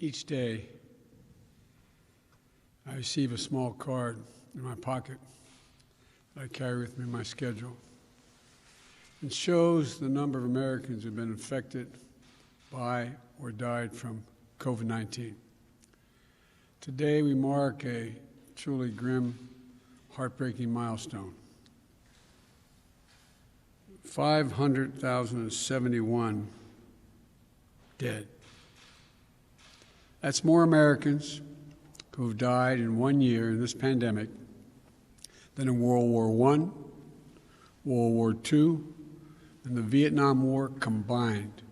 Each day, I receive a small card in my pocket that I carry with me in my schedule. It shows the number of Americans who have been infected by or died from COVID-19. Today, we mark a truly grim, heartbreaking milestone. 500,071 dead. That's more Americans who have died in 1 year in this pandemic than in World War I, World War II, and the Vietnam War combined.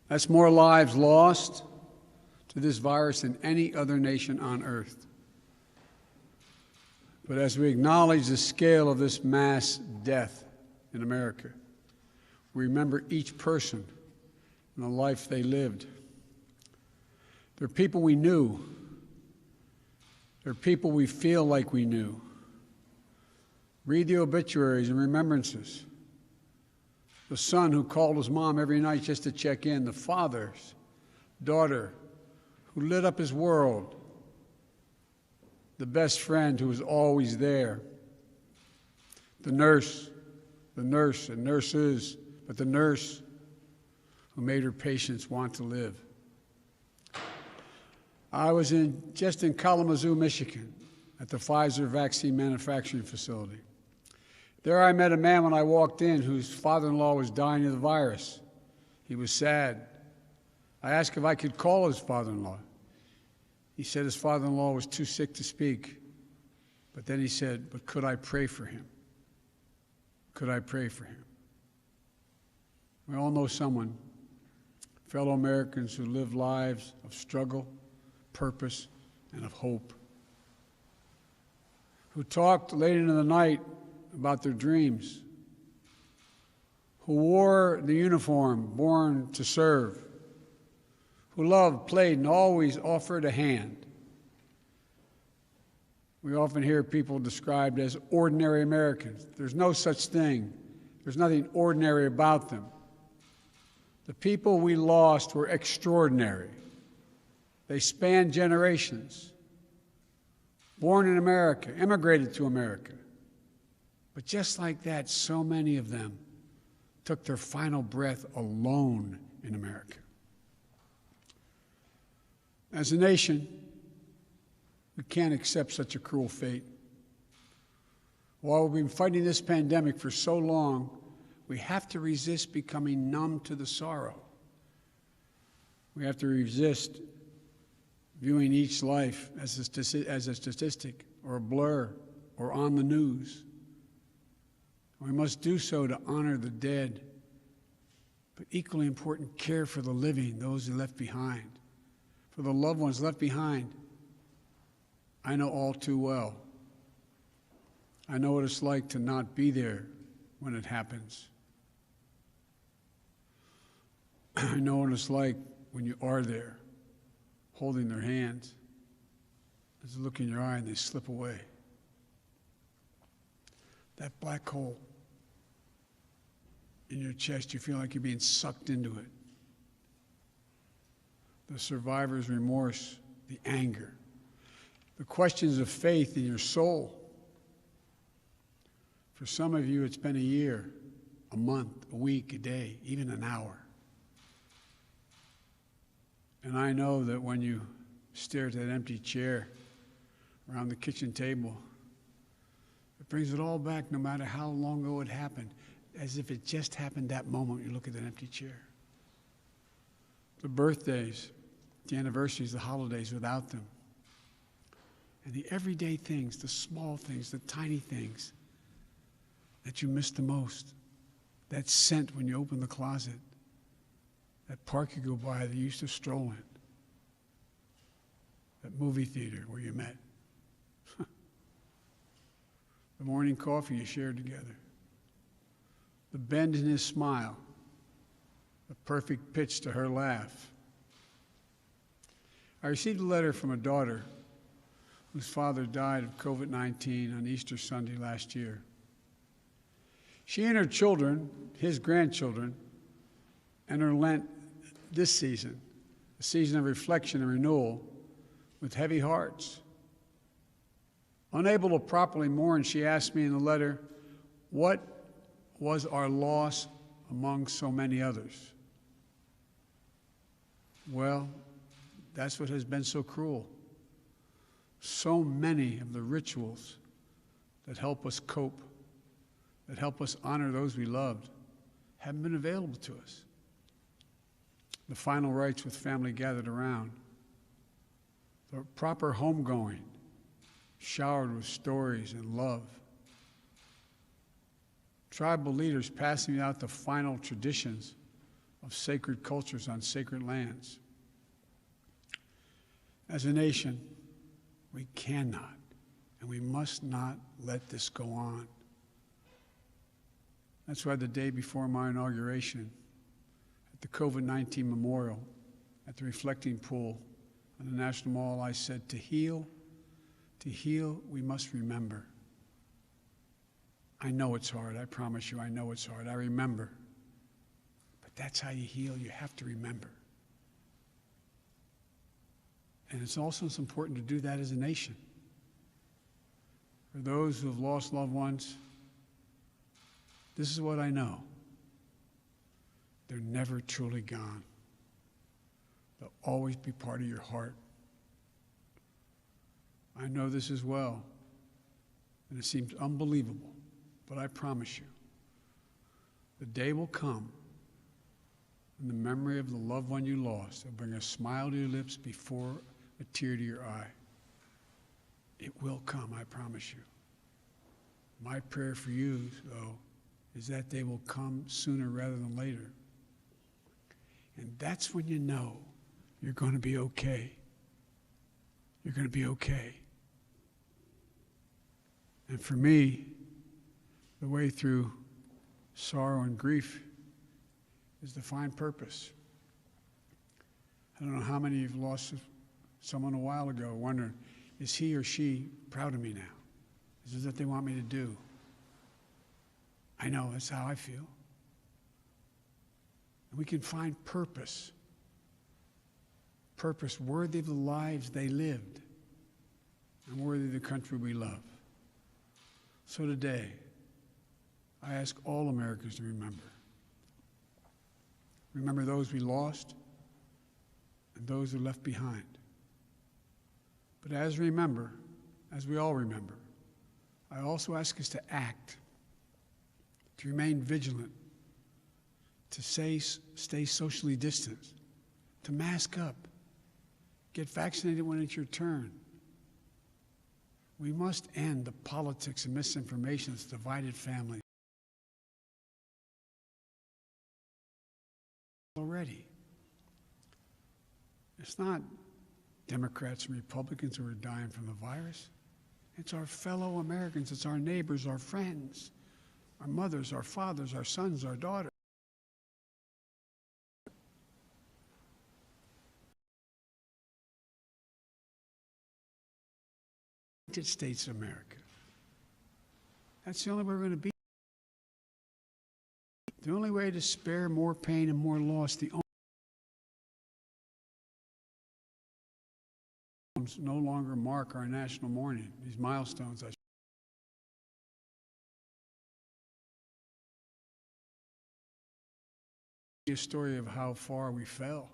That's more lives lost to this virus than any other nation on earth. But as we acknowledge the scale of this mass death in America, we remember each person and the life they lived. They're people we knew. They're people we feel like we knew. Read the obituaries and remembrances. The son who called his mom every night just to check in. The father's daughter who lit up his world. The best friend who was always there. The nurse and nurses, but the nurse who made her patients want to live. I was just in Kalamazoo, Michigan, at the Pfizer vaccine manufacturing facility. There I met a man when I walked in whose father-in-law was dying of the virus. He was sad. I asked if I could call his father-in-law. He said his father-in-law was too sick to speak. But then he said, "But could I pray for him? Could I pray for him?" We all know someone, fellow Americans who live lives of struggle, purpose, and of hope, who talked late into the night about their dreams, who wore the uniform born to serve, who loved, played, and always offered a hand. We often hear people described as ordinary Americans. There's no such thing. There's nothing ordinary about them. The people we lost were extraordinary. They spanned generations. Born in America, immigrated to America. But just like that, so many of them took their final breath alone in America. As a nation, we can't accept such a cruel fate. While we've been fighting this pandemic for so long, we have to resist becoming numb to the sorrow. We have to resist viewing each life as a statistic or a blur or on the news. We must do so to honor the dead, but equally important, care for the living, those who left behind. For the loved ones left behind, I know all too well. I know what it's like to not be there when it happens. I know what it's like when you are there, holding their hands. There's a look in your eye and they slip away. That black hole in your chest, you feel like you're being sucked into it. The survivor's remorse, the anger, the questions of faith in your soul. For some of you, it's been a year, a month, a week, a day, even an hour. And I know that when you stare at that empty chair around the kitchen table, it brings it all back, no matter how long ago it happened, as if it just happened that moment you look at that empty chair. The birthdays, the anniversaries, the holidays without them. And the everyday things, the small things, the tiny things that you miss the most. That scent when you open the closet. That park you go by that you used to stroll in. That movie theater where you met. The morning coffee you shared together. The bend in his smile. The perfect pitch to her laugh. I received a letter from a daughter whose father died of COVID-19 on Easter Sunday last year. She and her children, his grandchildren, and her Lent this season a season of reflection and renewal with heavy hearts. Unable to properly mourn, she asked me in the letter, what was our loss among so many others? Well, that's what has been so cruel. So many of the rituals that help us cope, that help us honor those we loved, haven't been available to us. The final rites with family gathered around, the proper homegoing, showered with stories and love, tribal leaders passing out the final traditions of sacred cultures on sacred lands. As a nation, we cannot and we must not let this go on. That's why the day before my inauguration, at the COVID-19 memorial, at the reflecting pool on the National Mall, I said, to heal, we must remember. I know it's hard, I promise you, I know it's hard, I remember. But that's how you heal, you have to remember. And it's also important to do that as a nation. For those who have lost loved ones, this is what I know. They're never truly gone. They'll always be part of your heart. I know this as well, and it seems unbelievable, but I promise you, the day will come when the memory of the loved one you lost will bring a smile to your lips before a tear to your eye. It will come, I promise you. My prayer for you, though, is that day will come sooner rather than later. And that's when you know you're going to be okay. You're going to be okay. And for me, the way through sorrow and grief is to find purpose. I don't know how many of you have lost someone a while ago wondering, is he or she proud of me now? Is this what they want me to do? I know, that's how I feel. And we can find purpose. Purpose worthy of the lives they lived and worthy of the country we love. So today, I ask all Americans to remember. Remember those we lost and those who left behind. But as we all remember, I also ask us to act, to remain vigilant, to stay socially distanced, to mask up, get vaccinated when it's your turn. We must end the politics and misinformation that's divided families already. It's not Democrats and Republicans who are dying from the virus. It's our fellow Americans. It's our neighbors, our friends, our mothers, our fathers, our sons, our daughters. United States of America. That's the only way we're going to be. The only way to spare more pain and more loss, the only no longer mark our national mourning, these milestones. A story of how far we fell,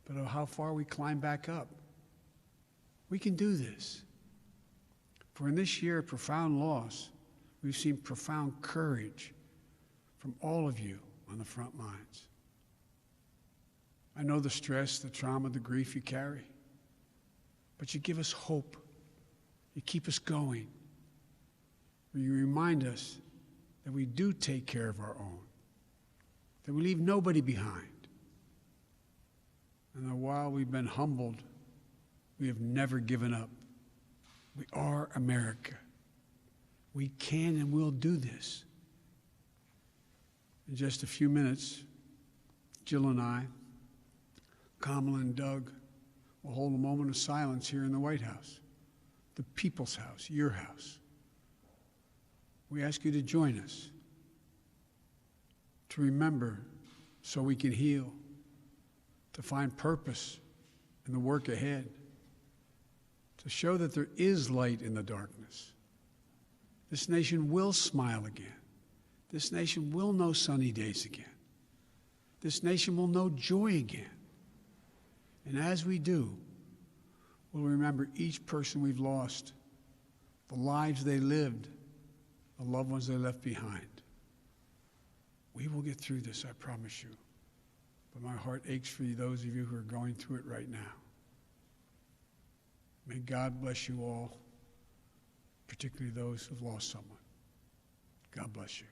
but of how far we climbed back up. We can do this. For in this year of profound loss, we've seen profound courage from all of you on the front lines. I know the stress, the trauma, the grief you carry, but you give us hope. You keep us going. You remind us that we do take care of our own, that we leave nobody behind, and that while we've been humbled, we have never given up. We are America. We can and will do this. In just a few minutes, Jill and I, Kamala and Doug, will hold a moment of silence here in the White House, the people's house, your house. We ask you to join us, to remember so we can heal, to find purpose in the work ahead, to show that there is light in the darkness. This nation will smile again. This nation will know sunny days again. This nation will know joy again. And as we do, we'll remember each person we've lost, the lives they lived, the loved ones they left behind. We will get through this, I promise you. But my heart aches for you, those of you who are going through it right now. May God bless you all, particularly those who've lost someone. God bless you.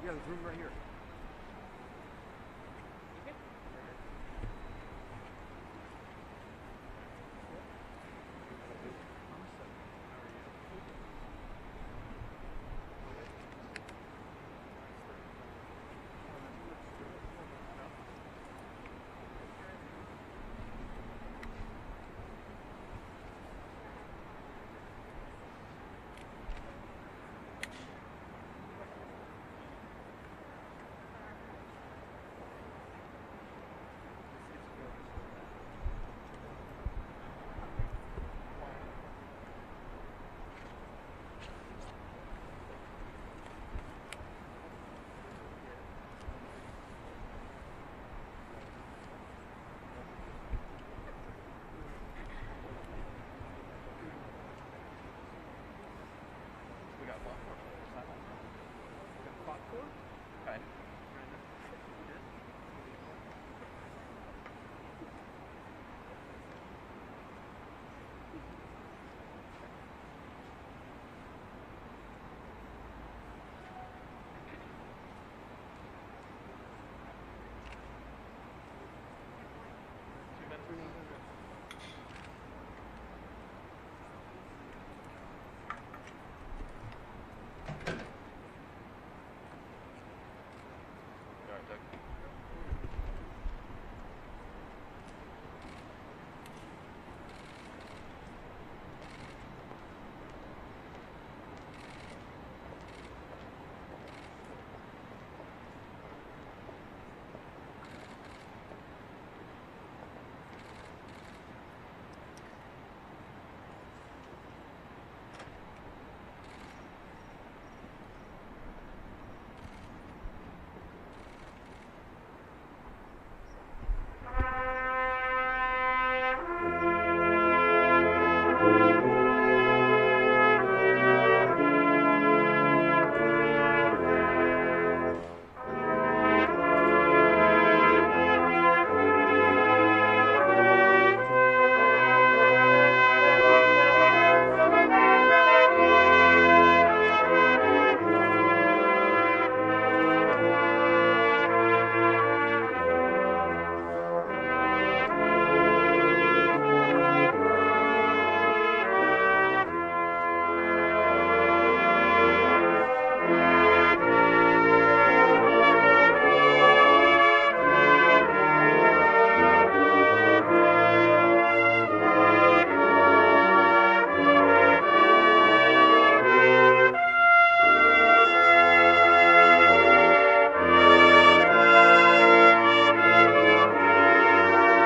Yeah, there's room right here.